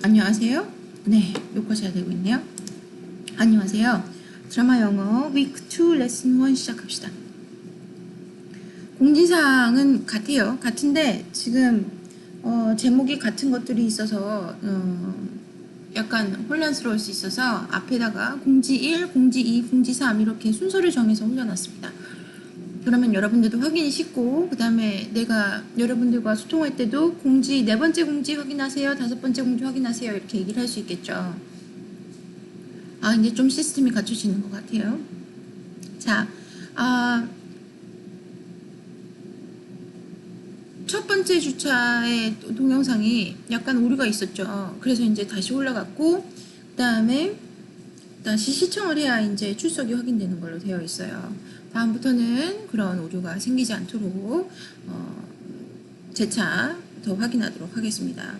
안녕하세요. 네, 녹화 잘 되고 있네요. 안녕하세요. 드라마 영어 위크 2 레슨 1 시작합시다. 공지사항은 같아요. 같은데 지금 제목이 같은 것들이 있어서 약간 혼란스러울 수 있어서 앞에다가 공지 1, 공지 2, 공지 3 이렇게 순서를 정해서 올려놨습니다. 그러면 여러분들도 확인이 쉽고, 그 다음에 내가 여러분들과 소통할 때도 공지, 네 번째 공지 확인하세요, 다섯 번째 공지 확인하세요, 이렇게 얘기를 할 수 있겠죠. 이제 좀 시스템이 갖춰지는 것 같아요. 자, 첫 번째 주차의 동영상이 약간 오류가 있었죠. 그래서 이제 다시 올라갔고, 그 다음에 다시 시청을 해야 이제 출석이 확인되는 걸로 되어 있어요. 다음부터는 그런 오류가 생기지 않도록 재차 더 확인하도록 하겠습니다.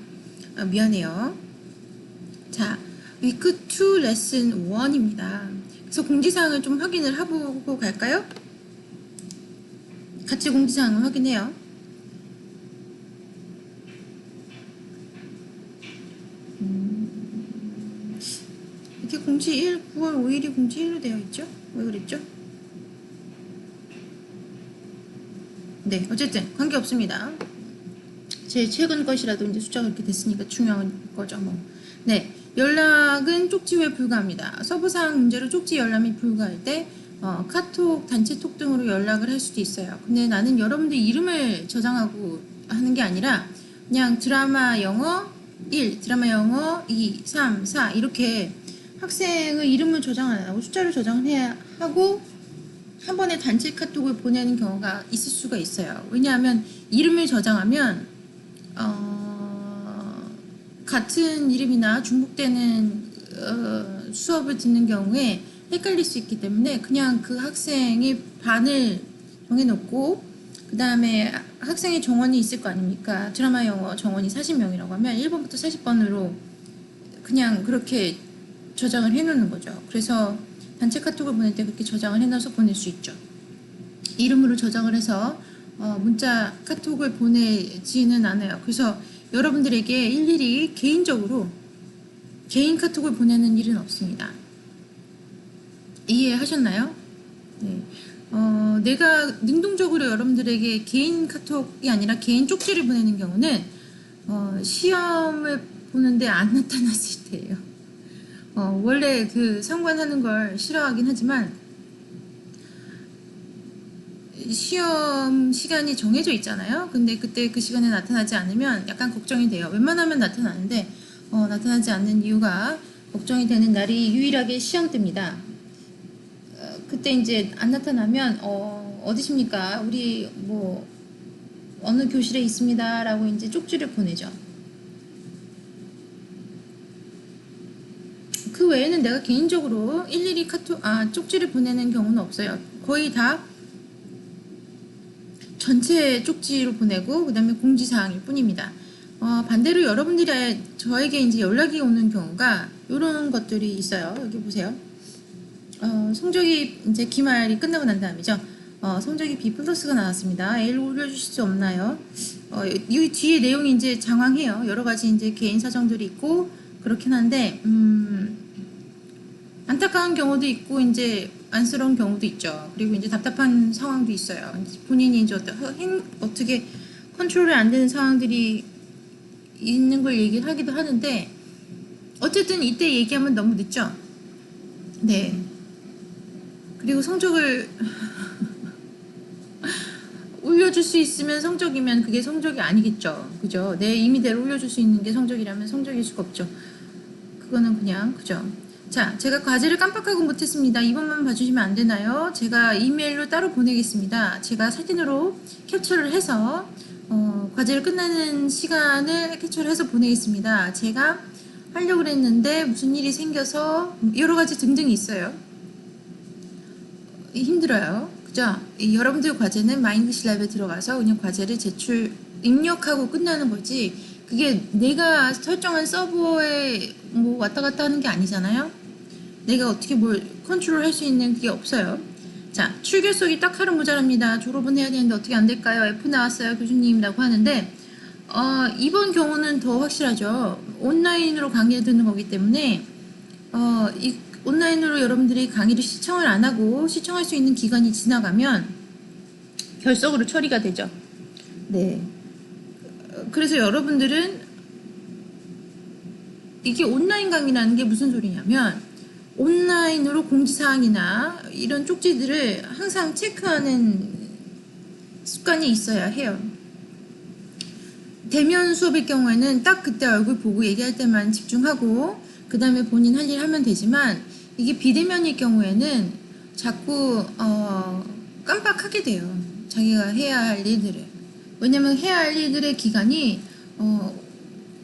미안해요. 자, 위크 2 레슨 1입니다. 그래서 공지사항을 좀 확인을 해보고 갈까요? 같이 공지사항을 확인해요. 이렇게 공지 1, 9월 5일이 공지 1로 되어 있죠? 왜 그랬죠? 네, 어쨌든 관계없습니다. 제 최근 것이라도 이제 숫자가 이렇게 됐으니까 중요한 거죠, 뭐. 네, 연락은 쪽지 외 불가합니다. 서부사항 문제로 쪽지 열람이 불가할 때 카톡, 단체톡 등으로 연락을 할 수도 있어요. 근데 나는 여러분들 이름을 저장하고 하는 게 아니라 그냥 드라마 영어 1, 드라마 영어 2, 3, 4 이렇게 학생의 이름을 저장 안 하고 숫자를 저장을 해야 하고 한 번에 단체 카톡을 보내는 경우가 있을 수가 있어요. 왜냐하면 이름을 저장하면 같은 이름이나 중복되는 수업을 듣는 경우에 헷갈릴 수 있기 때문에 그냥 그 학생의 반을 정해놓고 그 다음에 학생의 정원이 있을 거 아닙니까? 드라마 영어 정원이 40명이라고 하면 1번부터 40번으로 그냥 그렇게 저장을 해놓는 거죠. 그래서 단체 카톡을 보낼 때 그렇게 저장을 해놔서 보낼 수 있죠. 이름으로 저장을 해서 문자 카톡을 보내지는 않아요. 그래서 여러분들에게 일일이 개인적으로 개인 카톡을 보내는 일은 없습니다. 이해하셨나요? 네. 내가 능동적으로 여러분들에게 개인 카톡이 아니라 개인 쪽지를 보내는 경우는 시험을 보는데 안 나타났을 때예요. 원래 그 상관하는 걸 싫어하긴 하지만 시험 시간이 정해져 있잖아요. 근데 그때 그 시간에 나타나지 않으면 약간 걱정이 돼요. 웬만하면 나타나는데 나타나지 않는 이유가 걱정이 되는 날이 유일하게 시험 때입니다. 그때 이제 안 나타나면 어디십니까? 우리 뭐 어느 교실에 있습니다라고 이제 쪽지를 보내죠. 그 외에는 내가 개인적으로 일일이 쪽지를 보내는 경우는 없어요. 거의 다 전체 쪽지로 보내고 그 다음에 공지사항일 뿐입니다. 반대로 여러분들이 저에게 이제 연락이 오는 경우가 이런 것들이 있어요. 여기 보세요. 성적이 이제 기말이 끝나고 난 다음이죠. 성적이 B 플러스가 나왔습니다. A를 올려주실 수 없나요? 이 뒤에 내용이 이제 장황해요. 여러 가지 이제 개인 사정들이 있고 그렇긴 한데 안타까운 경우도 있고 이제 안쓰러운 경우도 있죠. 그리고 이제 답답한 상황도 있어요. 본인이 이제 어떻게 컨트롤이 안 되는 상황들이 있는 걸 얘기를 하기도 하는데 어쨌든 이때 얘기하면 너무 늦죠. 네. 그리고 성적을 올려줄 수 있으면 성적이면 그게 성적이 아니겠죠. 그죠? 내 임의대로 올려줄 수 있는 게 성적이라면 성적일 수가 없죠. 그거는 그냥 그죠. 자, 제가 과제를 깜빡하고 못했습니다. 이번만 봐주시면 안 되나요? 제가 이메일로 따로 보내겠습니다. 제가 사진으로 캡처를 해서 과제를 끝나는 시간을 캡처를 해서 보내겠습니다. 제가 하려고 그랬는데 무슨 일이 생겨서 여러 가지 등등이 있어요. 힘들어요. 그죠? 여러분들 과제는 마인드실랩에 들어가서 그냥 과제를 입력하고 끝나는 거지 그게 내가 설정한 서버에 뭐 왔다 갔다 하는 게 아니잖아요. 내가 어떻게 뭘 컨트롤 할 수 있는 그게 없어요. 자, 출결석이 딱 하루 모자랍니다. 졸업은 해야 되는데 어떻게 안 될까요? F 나왔어요, 교수님. 라고 하는데 이번 경우는 더 확실하죠. 온라인으로 강의를 듣는 거기 때문에 이 온라인으로 여러분들이 강의를 시청을 안 하고 시청할 수 있는 기간이 지나가면 결석으로 처리가 되죠. 네. 그래서 여러분들은 이게 온라인 강의라는 게 무슨 소리냐면 온라인으로 공지사항이나 이런 쪽지들을 항상 체크하는 습관이 있어야 해요. 대면 수업의 경우에는 딱 그때 얼굴 보고 얘기할 때만 집중하고 그 다음에 본인 할 일 하면 되지만 이게 비대면일 경우에는 자꾸 깜빡하게 돼요. 자기가 해야 할 일들을. 왜냐면 해야 할 일들의 기간이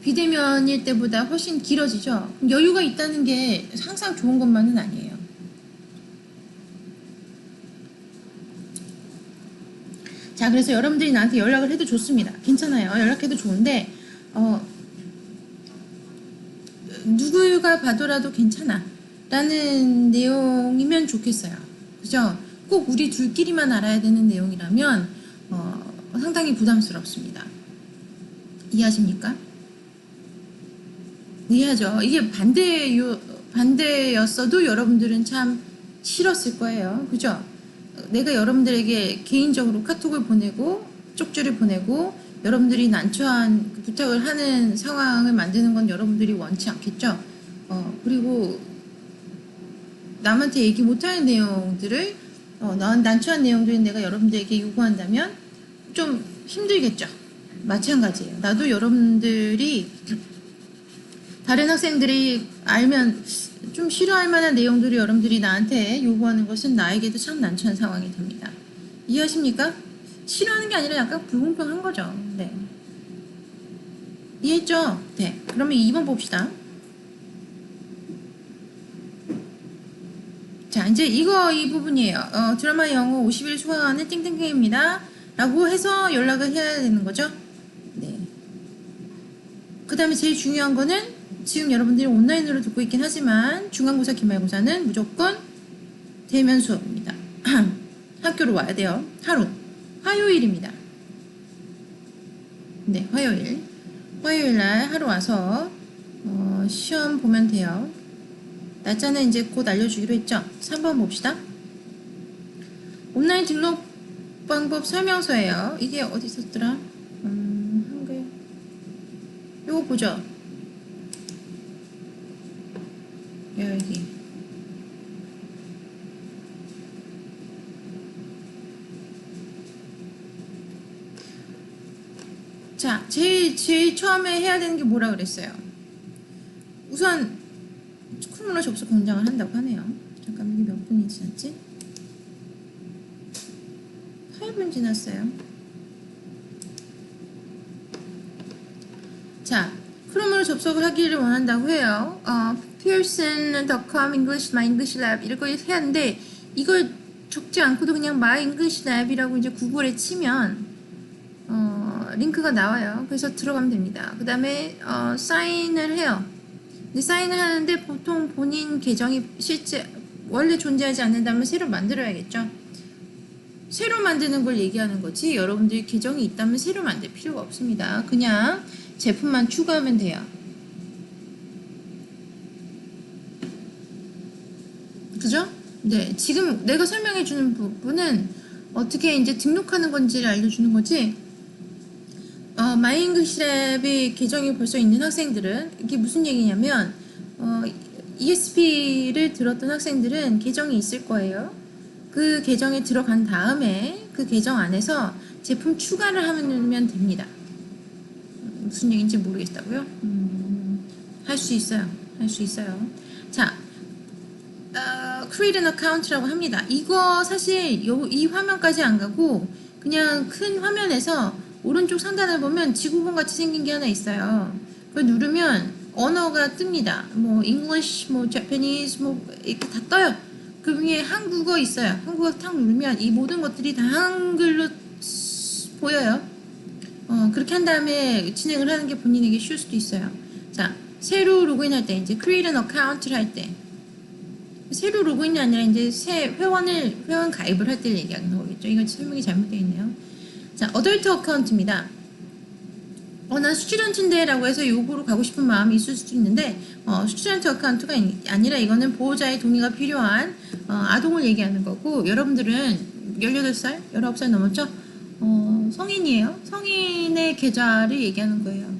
비대면일 때보다 훨씬 길어지죠. 여유가 있다는 게 항상 좋은 것만은 아니에요. 자, 그래서 여러분들이 나한테 연락을 해도 좋습니다. 괜찮아요. 연락해도 좋은데 누구가 봐도라도 괜찮아 라는 내용이면 좋겠어요. 그죠? 꼭 우리 둘끼리만 알아야 되는 내용이라면 상당히 부담스럽습니다. 이해하십니까? 이해하죠? 이게 반대였어도 여러분들은 참 싫었을 거예요. 그죠? 내가 여러분들에게 개인적으로 카톡을 보내고 쪽지를 보내고 여러분들이 난처한 부탁을 하는 상황을 만드는 건 여러분들이 원치 않겠죠? 그리고 남한테 얘기 못하는 내용들을 난처한 내용들을 내가 여러분들에게 요구한다면 좀 힘들겠죠? 마찬가지예요. 나도 여러분들이 다른 학생들이 알면 좀 싫어할 만한 내용들을 여러분들이 나한테 요구하는 것은 나에게도 참 난처한 상황이 됩니다. 이해하십니까? 싫어하는 게 아니라 약간 불공평한 거죠. 네. 이해했죠? 네. 그러면 2번 봅시다. 자, 이제 이 부분이에요. 드라마 영어 50일 수강하는 띵띵띵입니다. 라고 해서 연락을 해야 되는 거죠. 네. 그 다음에 제일 중요한 거는 지금 여러분들이 온라인으로 듣고 있긴 하지만 중간고사, 기말고사는 무조건 대면 수업입니다. 학교로 와야 돼요. 하루. 화요일입니다. 네, 화요일. 화요일날 하루 와서 시험 보면 돼요. 날짜는 이제 곧 알려주기로 했죠. 3번 봅시다. 온라인 등록 방법 설명서예요. 이게 어디 있었더라? 한글. 요거 보죠. 여기. 자, 제일 처음에 해야 되는 게 뭐라 그랬어요? 우선 크롬으로 접속 권장을 한다고 하네요. 잠깐 이게 몇 분이 지났지? 8분 지났어요. 자, 크롬으로 접속을 하기를 원한다고 해요. pearson.com English My English Lab 이걸 해야 하는데 이걸 적지 않고도 그냥 My English Lab이라고 이제 구글에 치면 링크가 나와요. 그래서 들어가면 됩니다. 그 다음에 사인을 해요. 근데 사인을 하는데 보통 본인 계정이 실제 원래 존재하지 않는다면 새로 만들어야겠죠. 새로 만드는 걸 얘기하는 거지 여러분들이 계정이 있다면 새로 만들 필요가 없습니다. 그냥 제품만 추가하면 돼요. 그죠? 네, 지금 내가 설명해 주는 부분은 어떻게 이제 등록하는 건지를 알려주는 거지. 마이잉글리시랩이 계정이 벌써 있는 학생들은 이게 무슨 얘기냐면 ESP를 들었던 학생들은 계정이 있을 거예요. 그 계정에 들어간 다음에 그 계정 안에서 제품 추가를 하면 됩니다. 무슨 얘기인지 모르겠다고요? 할 수 있어요. 할 수 있어요. 자, create an account라고 합니다. 이거 사실 이 화면까지 안 가고 그냥 큰 화면에서 오른쪽 상단을 보면 지구본 같이 생긴 게 하나 있어요. 그걸 누르면 언어가 뜹니다. 뭐 English, 뭐 Japanese, 뭐 이렇게 다 떠요. 그 위에 한국어 있어요. 한국어 탁 누르면 이 모든 것들이 다 한글로 보여요. 그렇게 한 다음에 진행을 하는 게 본인에게 쉬울 수도 있어요. 자, 새로 로그인할 때 이제 create an account를 할 때 새로 로그인이 아니라 이제 새 회원 가입을 할 때 얘기하는 거겠죠. 이거 설명이 잘못되어 있네요. 자, 어덜트 어카운트입니다. 난 스튜던트인데 라고 해서 요거로 가고 싶은 마음이 있을 수도 있는데 스튜던트 어카운트가 아니라 이거는 보호자의 동의가 필요한 아동을 얘기하는 거고, 여러분들은 18살, 19살 넘었죠? 성인이에요. 성인의 계좌를 얘기하는 거예요.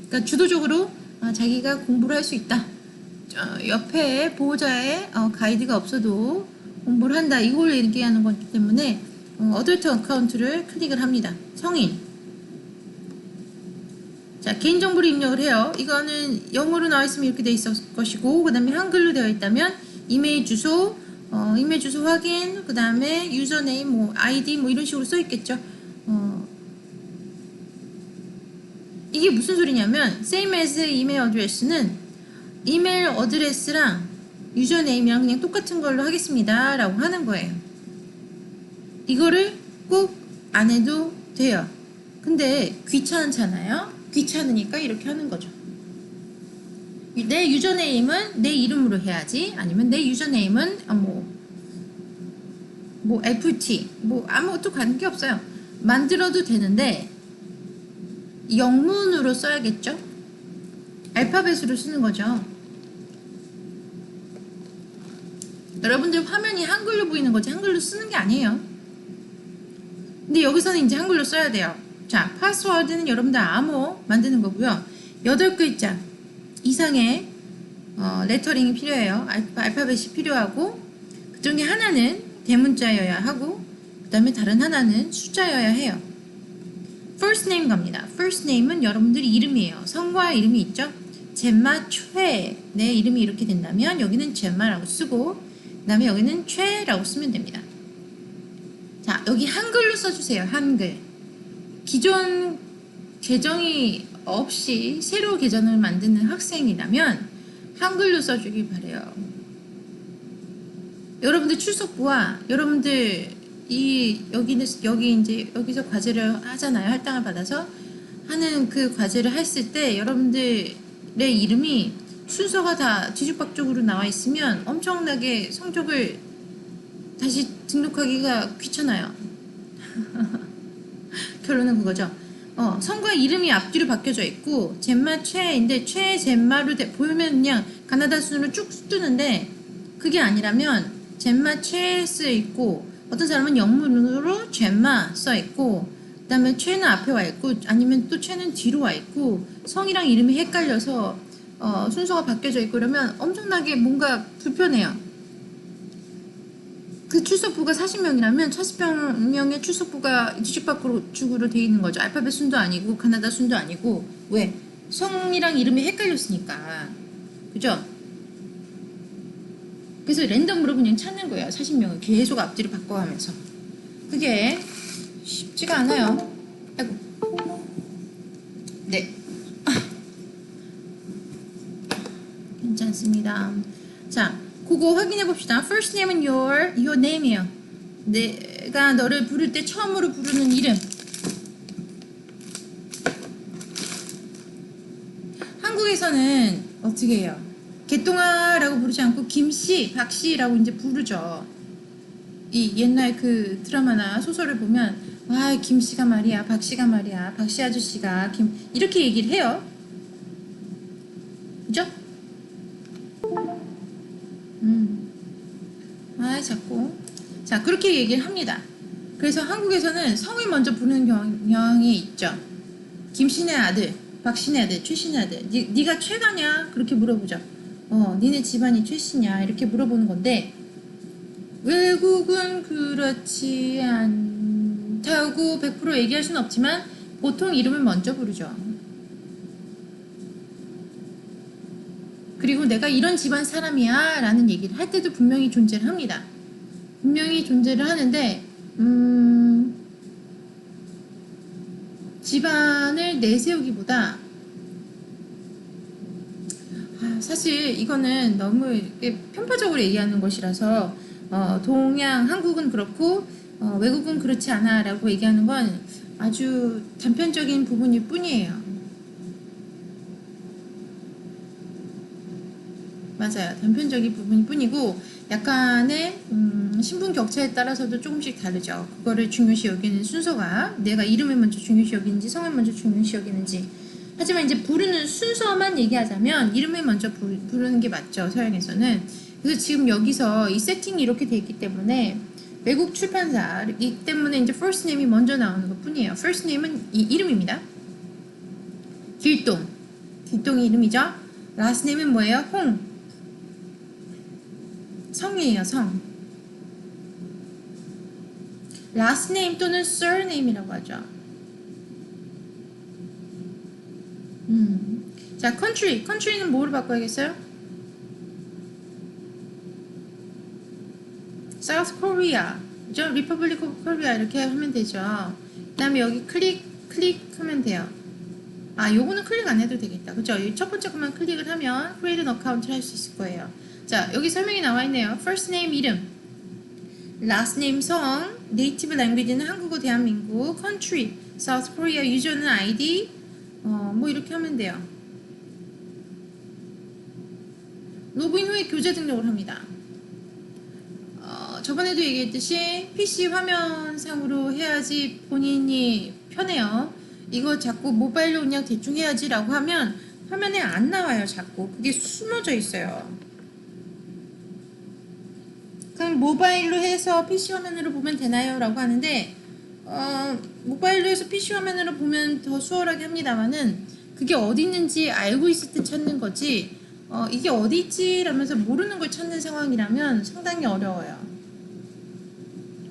그러니까 주도적으로 자기가 공부를 할 수 있다. 옆에 보호자의 가이드가 없어도 공부를 한다. 이걸 얘기하는 거기 때문에 어덜트 어카운트를 클릭을 합니다. 성인. 자, 개인정보를 입력을 해요. 이거는 영어로 나와 있으면 이렇게 돼 있을 것이고, 그 다음에 한글로 되어 있다면 이메일 주소, 이메일 주소 확인, 그 다음에 유저네임, 뭐 아이디 뭐 이런 식으로 써 있겠죠. 이게 무슨 소리냐면 same as 이메일 어드레스는 이메일 어드레스랑 유저네임이랑 그냥 똑같은 걸로 하겠습니다 라고 하는 거예요. 이거를 꼭 안 해도 돼요. 근데 귀찮잖아요. 귀찮으니까 이렇게 하는 거죠. 내 유저네임은 내 이름으로 해야지, 아니면 내 유저네임은 뭐 FT 뭐 아무것도 관계없어요. 만들어도 되는데 영문으로 써야겠죠? 알파벳으로 쓰는 거죠. 여러분들 화면이 한글로 보이는 거지 한글로 쓰는 게 아니에요. 근데 여기서는 이제 한글로 써야 돼요. 자, 파스워드는 여러분들 암호 만드는 거고요. 8글자 이상의 레터링이 필요해요. 알파벳이 필요하고, 그 중에 하나는 대문자여야 하고, 그 다음에 다른 하나는 숫자여야 해요. first name 갑니다. first name은 여러분들이 이름이에요. 성과 이름이 있죠. 젬마 최, 내 이름이 이렇게 된다면 여기는 젬마라고 쓰고, 그 다음에 여기는 최라고 쓰면 됩니다. 자, 여기 한글로 써주세요. 한글. 기존 계정이 없이 새로 계정을 만드는 학생이라면 한글로 써주길 바래요. 여러분들 출석부와 여러분들 여기 이제 여기서 과제를 하잖아요. 할당을 받아서 하는 그 과제를 했을 때 여러분들의 이름이 순서가 다 뒤죽박죽으로 나와 있으면 엄청나게 성적을 다시 등록하기가 귀찮아요. 결론은 그거죠. 성과 이름이 앞뒤로 바뀌어져 있고 젬마 최인데 최 젬마로 보면 그냥 가나다 순으로 쭉 뜨는데, 그게 아니라면 젬마 최 쓰여 있고, 어떤 사람은 영문으로 젬마 써 있고, 그 다음에 최는 앞에 와 있고, 아니면 또 최는 뒤로 와 있고, 성이랑 이름이 헷갈려서 순서가 바뀌어져 있고, 그러면 엄청나게 뭔가 불편해요. 그 출석부가 40명이라면 40명의 출석부가 뒤죽박죽으로 돼 있는 거죠. 알파벳 순도 아니고 가나다 순도 아니고. 왜? 성이랑 이름이 헷갈렸으니까. 그죠? 그래서 랜덤으로 그냥 찾는 거예요. 40명을 계속 앞뒤로 바꿔가면서. 그게 쉽지가 않아요. 아이고. 네. 괜찮습니다. 자, 그거 확인해 봅시다. First name은 your name이에요. 내가 너를 부를 때 처음으로 부르는 이름. 한국에서는 어떻게 해요? 개똥아라고 부르지 않고 김씨, 박씨라고 이제 부르죠. 이 옛날 그 드라마나 소설을 보면 김씨가 말이야, 박씨가 말이야, 박씨 아저씨가 이렇게 얘기를 해요. 그죠? 자꾸. 자, 그렇게 얘기를 합니다. 그래서 한국에서는 성을 먼저 부르는 경향이 있죠. 김씨네 아들, 박씨네 아들, 최씨네 아들. 네가 최가냐? 그렇게 물어보죠. 니네 집안이 최씨냐? 이렇게 물어보는 건데, 외국은 그렇지 않다고 100% 얘기할 수는 없지만 보통 이름을 먼저 부르죠. 그리고 내가 이런 집안 사람이야 라는 얘기를 할 때도 분명히 존재를 합니다. 분명히 존재를 하는데 집안을 내세우기보다 사실 이거는 너무 편파적으로 얘기하는 것이라서 동양 한국은 그렇고 외국은 그렇지 않아 라고 얘기하는 건 아주 단편적인 부분일 뿐이에요. 맞아요. 단편적인 부분일 뿐이고 약간의 신분 격차에 따라서도 조금씩 다르죠. 그거를 중요시 여기는 순서가 내가 이름을 먼저 중요시 여기는지 성을 먼저 중요시 여기는지 하지만 이제 부르는 순서만 얘기하자면 이름을 먼저 부르는 게 맞죠, 서양에서는. 그래서 지금 여기서 이 세팅이 이렇게 돼 있기 때문에 외국 출판사이기 때문에 이제 first name이 먼저 나오는 것 뿐이에요. first name은 이 이름입니다. 길동. 길동이 이름이죠. last name은 뭐예요? 홍. 성이에요, 성. last name 또는 surname이라고 하죠. 자, country는 뭐로 바꿔야겠어요? South Korea, 그죠? Republic of Korea 이렇게 하면 되죠. 그 다음에 여기 클릭하면 돼요. 아, 요거는 클릭 안 해도 되겠다. 그죠? 첫 번째 것만 클릭을 하면 create an account를 할 수 있을 거예요. 자, 여기 설명이 나와 있네요. first name 이름, last name 성, native language는 한국어 대한민국, country, South Korea, 유저는 ID, 뭐 이렇게 하면 돼요. 로그인 후에 교재 등록을 합니다. 저번에도 얘기했듯이 PC 화면상으로 해야지 본인이 편해요. 이거 자꾸 모바일로 그냥 대충 해야지 라고 하면 화면에 안 나와요. 자꾸 그게 숨어져 있어요. 그럼 모바일로 해서 PC 화면으로 보면 되나요? 라고 하는데 모바일로 해서 PC 화면으로 보면 더 수월하게 합니다만은 그게 어디 있는지 알고 있을 때 찾는 거지 이게 어디 있지? 라면서 모르는 걸 찾는 상황이라면 상당히 어려워요.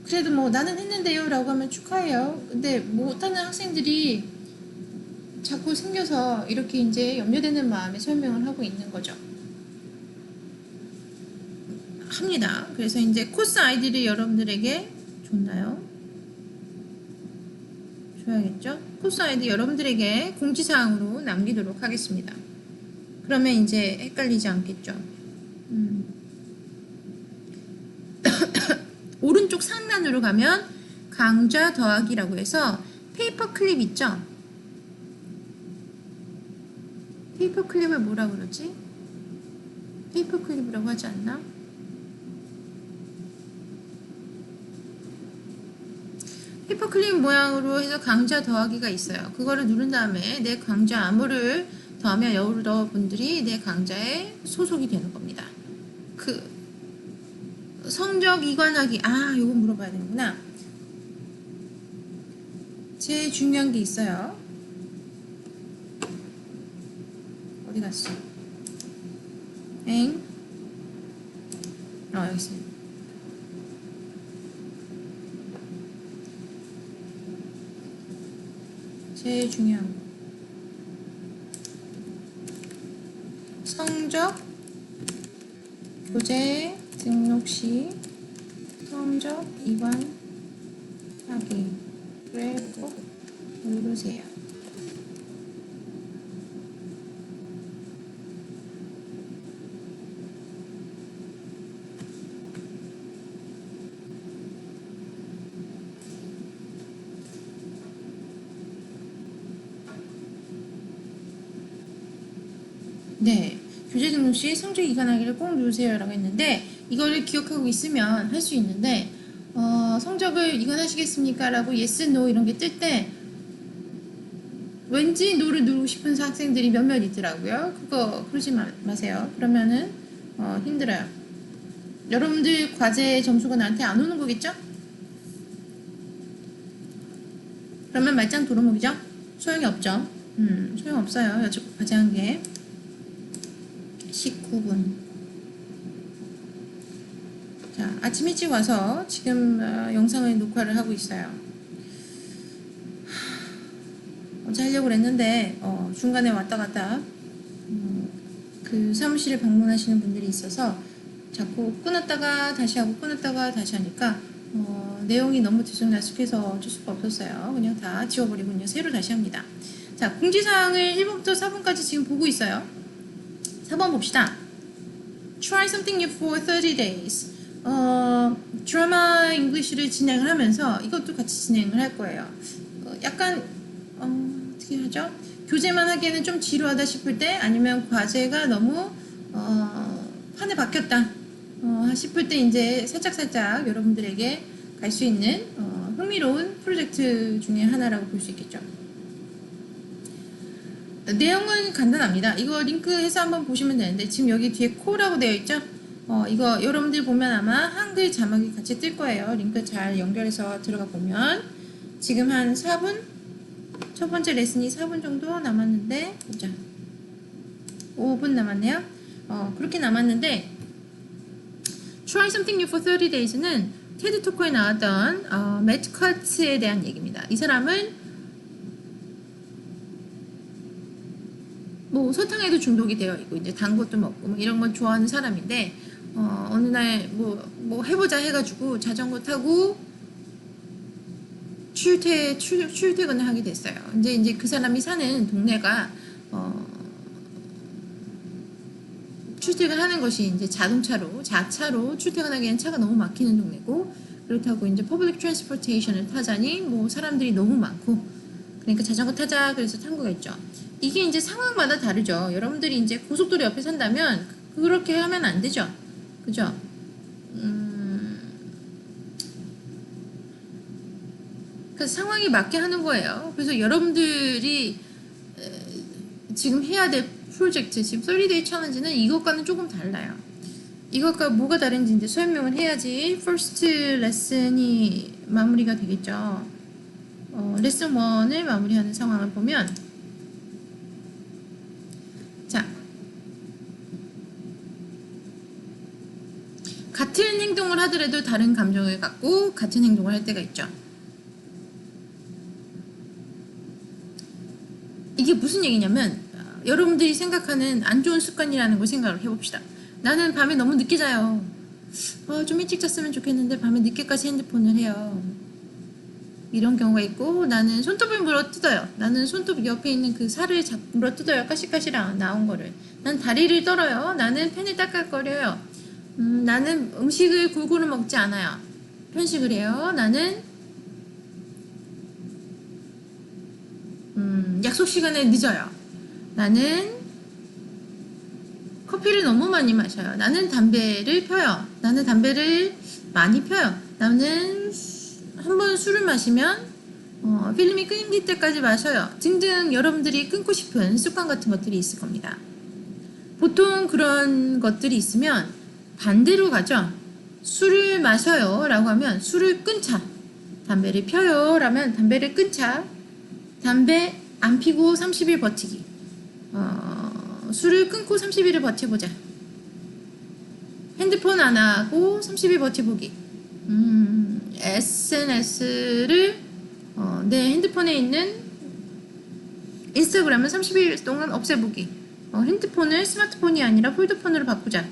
그래도 뭐 나는 했는데요 라고 하면 축하해요. 근데 못하는 학생들이 자꾸 생겨서 이렇게 이제 염려되는 마음에 설명을 하고 있는 거죠. 합니다. 그래서 이제 코스 아이디를 여러분들에게 줬나요? 줘야겠죠? 코스 아이디 여러분들에게 공지사항으로 남기도록 하겠습니다. 그러면 이제 헷갈리지 않겠죠? 오른쪽 상단으로 가면 강좌 더하기라고 해서 페이퍼 클립 있죠? 페이퍼 클립을 뭐라 그러지? 페이퍼 클립이라고 하지 않나? 페이퍼 클립 모양으로 해서 강좌 더하기가 있어요. 그거를 누른 다음에 내 강좌 암호를 더하면 여러분들이 내 강좌에 소속이 되는 겁니다. 그 성적 이관하기 요거 물어봐야 되는구나. 제일 중요한 게 있어요. 어디 갔어? 엥? 여기 있어요. 제일 중요한 거. 성적 교재 등록 시 성적 이관하기 를 꼭 누르세요. 네, 교재 등록 시 성적 이관하기를 꼭 누르세요 라고 했는데 이거를 기억하고 있으면 할 수 있는데 성적을 이관하시겠습니까? 라고 yes, no 이런 게 뜰 때 왠지 no를 누르고 싶은 학생들이 몇몇 있더라고요. 그거 그러지 마세요. 그러면은 힘들어요. 여러분들 과제 점수가 나한테 안 오는 거겠죠? 그러면 말짱 도루묵이죠? 소용이 없죠? 소용없어요. 여태껏 과제한 게 19분. 자, 아침 일찍 와서 지금 영상을 녹화를 하고 있어요. 어제 하려고 그랬는데 중간에 왔다 갔다 그 사무실에 방문하시는 분들이 있어서 자꾸 끊었다가 다시 하고 끊었다가 다시 하니까 내용이 너무 들쑥날쑥해서 어쩔 수가 없었어요. 그냥 다 지워버리고 그냥 새로 다시 합니다. 자, 공지사항을 1번부터 4번까지 지금 보고 있어요. 4번 봅시다. Try something new for 30 days. 드라마 잉글리시를 진행을 하면서 이것도 같이 진행을 할 거예요. 약간 어떻게 하죠? 교재만 하기에는 좀 지루하다 싶을 때 아니면 과제가 너무 판에 박혔다 싶을 때 이제 살짝살짝 여러분들에게 갈 수 있는 흥미로운 프로젝트 중에 하나라고 볼 수 있겠죠. 내용은 간단합니다. 이거 링크해서 한번 보시면 되는데 지금 여기 뒤에 콜라고 되어 있죠? 이거 여러분들 보면 아마 한글 자막이 같이 뜰 거예요. 링크 잘 연결해서 들어가 보면 지금 한 4분? 첫 번째 레슨이 4분 정도 남았는데 보자. 5분 남았네요. 그렇게 남았는데 Try Something New for 30 Days는 테드 토크에 나왔던 매트 커츠에 대한 얘기입니다. 이 사람은 뭐 설탕에도 중독이 되어 있고 이제 단 것도 먹고 뭐 이런 건 좋아하는 사람인데 어느 날 뭐 해보자 해가지고 자전거 타고 출퇴근을 하게 됐어요. 이제 그 사람이 사는 동네가 출퇴근하는 것이 이제 자차로 출퇴근하기엔 차가 너무 막히는 동네고 그렇다고 이제 퍼블릭 트랜스포테이션을 타자니 뭐 사람들이 너무 많고 그러니까 자전거 타자 그래서 탄 거겠죠. 이게 이제 상황마다 다르죠. 여러분들이 이제 고속도로 옆에 산다면 그렇게 하면 안 되죠. 그죠? 그 상황에 맞게 하는 거예요. 그래서 여러분들이 지금 해야 될 프로젝트, 지금 30day 챌린지는 이것과는 조금 달라요. 이것과 뭐가 다른지 이제 설명을 해야지 first 레슨이 마무리가 되겠죠. 레슨 1을 마무리하는 상황을 보면 자 같은 행동을 하더라도 다른 감정을 갖고 같은 행동을 할 때가 있죠. 이게 무슨 얘기냐면 여러분들이 생각하는 안 좋은 습관이라는 걸 생각을 해봅시다. 나는 밤에 너무 늦게 자요. 좀 일찍 잤으면 좋겠는데 밤에 늦게까지 핸드폰을 해요. 이런 경우가 있고 나는 손톱을 물어뜯어요. 나는 손톱 옆에 있는 그 살을 물어뜯어요. 가시가시 나온 거를. 난 다리를 떨어요. 나는 펜을 닦아거려요. 나는 음식을 골고루 먹지 않아요. 편식을 해요. 나는 약속 시간에 늦어요. 나는 커피를 너무 많이 마셔요. 나는 담배를 펴요. 나는 담배를 많이 펴요. 나는 한번 술을 마시면 필름이 끊길 때까지 마셔요. 등등 여러분들이 끊고 싶은 습관 같은 것들이 있을 겁니다. 보통 그런 것들이 있으면 반대로 가죠. 술을 마셔요 라고 하면 술을 끊자. 담배를 펴요 라면 담배를 끊자. 담배 안 피고 30일 버티기. 술을 끊고 30일을 버텨보자. 핸드폰 안 하고 30일 버텨보기. SNS를 내 핸드폰에 있는 인스타그램은 30일 동안 없애보기. 핸드폰을 스마트폰이 아니라 폴더폰으로 바꾸자.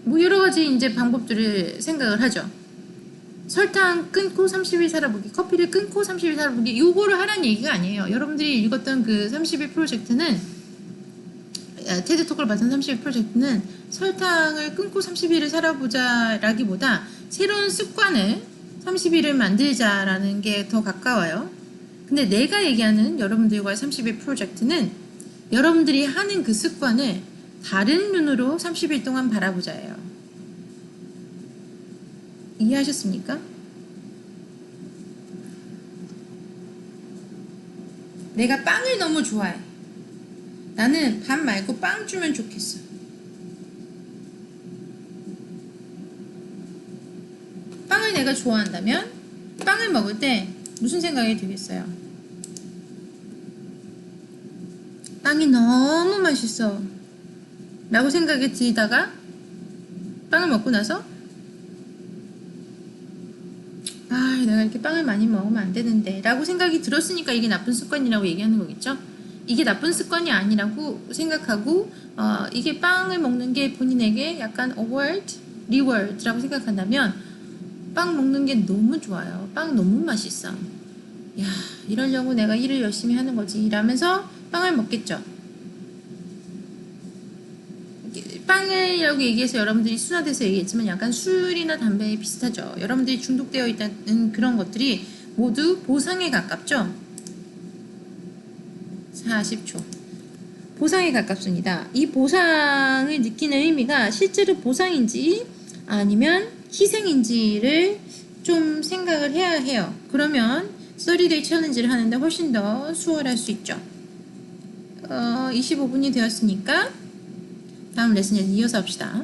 뭐 여러 가지 이제 방법들을 생각을 하죠. 설탕 끊고 30일 살아보기, 커피를 끊고 30일 살아보기, 요거를 하라는 얘기가 아니에요. 여러분들이 읽었던 그 30일 프로젝트는, 테드 토크를 받은 30일 프로젝트는 설탕을 끊고 30일을 살아보자 라기보다 새로운 습관을 30일을 만들자라는 게 더 가까워요. 근데 내가 얘기하는 여러분들과의 30일 프로젝트는 여러분들이 하는 그 습관을 다른 눈으로 30일 동안 바라보자예요. 이해하셨습니까? 내가 빵을 너무 좋아해. 나는 밥 말고 빵 주면 좋겠어. 빵을 내가 좋아한다면 빵을 먹을 때 무슨 생각이 들겠어요? 빵이 너무 맛있어 라고 생각이 들다가 빵을 먹고 나서 내가 이렇게 빵을 많이 먹으면 안 되는데 라고 생각이 들었으니까 이게 나쁜 습관이라고 얘기하는 거겠죠. 이게 나쁜 습관이 아니라고 생각하고 이게 빵을 먹는 게 본인에게 약간 award, reward라고 생각한다면 빵 먹는 게 너무 좋아요. 빵 너무 맛있어. 야, 이러려고 내가 일을 열심히 하는 거지 라면서 빵을 먹겠죠. 빵이라고 얘기해서 여러분들이 순화돼서 얘기했지만 약간 술이나 담배에 비슷하죠. 여러분들이 중독되어 있다는 그런 것들이 모두 보상에 가깝죠. 40초. 보상에 가깝습니다. 이 보상을 느끼는 의미가 실제로 보상인지 아니면 희생인지를 좀 생각을 해야 해요. 그러면 30day 챌린지를 하는데 훨씬 더 수월할 수 있죠. 25분이 되었으니까 다음 레슨에 이어서 합시다.